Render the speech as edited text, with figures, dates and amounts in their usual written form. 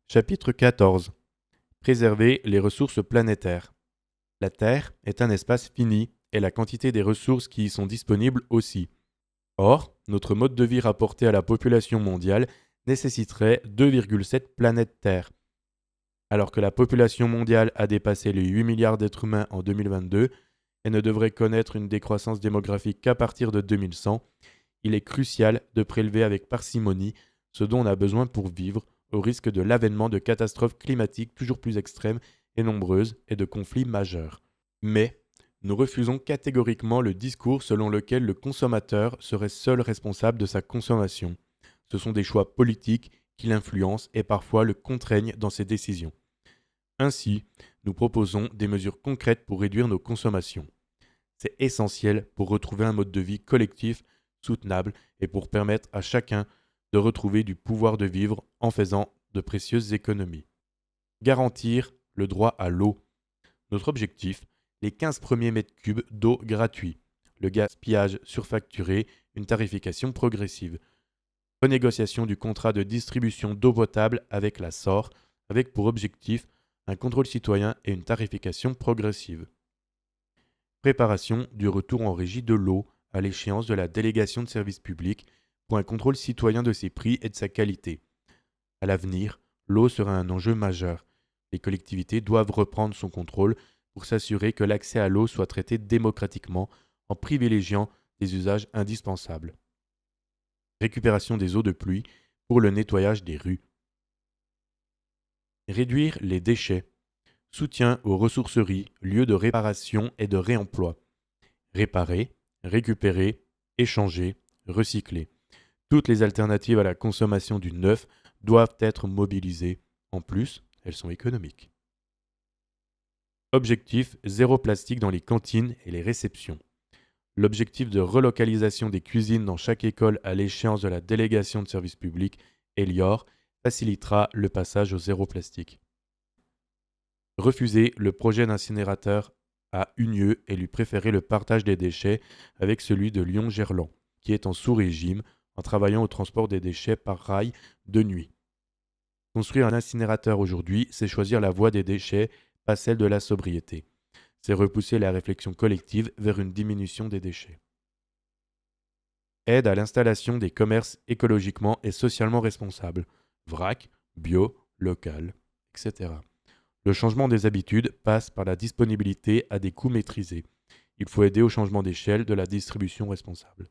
Chapitre 14. Préserver les ressources planétaires. La Terre est un espace fini et la quantité des ressources qui y sont disponibles aussi. Or, notre mode de vie rapporté à la population mondiale nécessiterait 2,7 planètes Terre. Alors que la population mondiale a dépassé les 8 milliards d'êtres humains en 2022 et ne devrait connaître une décroissance démographique qu'à partir de 2100, il est crucial de prélever avec parcimonie ce dont on a besoin pour vivre, au risque de l'avènement de catastrophes climatiques toujours plus extrêmes et nombreuses et de conflits majeurs. Mais nous refusons catégoriquement le discours selon lequel le consommateur serait seul responsable de sa consommation. Ce sont des choix politiques qui l'influencent et parfois le contraignent dans ses décisions. Ainsi, nous proposons des mesures concrètes pour réduire nos consommations. C'est essentiel pour retrouver un mode de vie collectif soutenable et pour permettre à chacun de retrouver du pouvoir de vivre en faisant de précieuses économies. Garantir le droit à l'eau. Notre objectif, les 15 premiers mètres cubes d'eau gratuits, le gaspillage surfacturé, une tarification progressive. Renégociation du contrat de distribution d'eau potable avec la SOR, avec pour objectif un contrôle citoyen et une tarification progressive. Préparation du retour en régie de l'eau à l'échéance de la délégation de services publics pour un contrôle citoyen de ses prix et de sa qualité. À l'avenir, l'eau sera un enjeu majeur. Les collectivités doivent reprendre son contrôle pour s'assurer que l'accès à l'eau soit traité démocratiquement en privilégiant des usages indispensables. Récupération des eaux de pluie pour le nettoyage des rues. Réduire les déchets. Soutien aux ressourceries, lieux de réparation et de réemploi. Réparer, récupérer, échanger, recycler. Toutes les alternatives à la consommation du neuf doivent être mobilisées. En plus, elles sont économiques. Objectif zéro plastique dans les cantines et les réceptions. L'objectif de relocalisation des cuisines dans chaque école à l'échéance de la délégation de services publics, ELIOR, facilitera le passage au zéro plastique. Refuser le projet d'incinérateur à Unieux et lui préférer le partage des déchets avec celui de Lyon-Gerland, qui est en sous-régime en travaillant au transport des déchets par rail de nuit. Construire un incinérateur aujourd'hui, c'est choisir la voie des déchets, pas celle de la sobriété. C'est repousser la réflexion collective vers une diminution des déchets. Aide à l'installation des commerces écologiquement et socialement responsables, vrac, bio, local, etc. Le changement des habitudes passe par la disponibilité à des coûts maîtrisés. Il faut aider au changement d'échelle de la distribution responsable.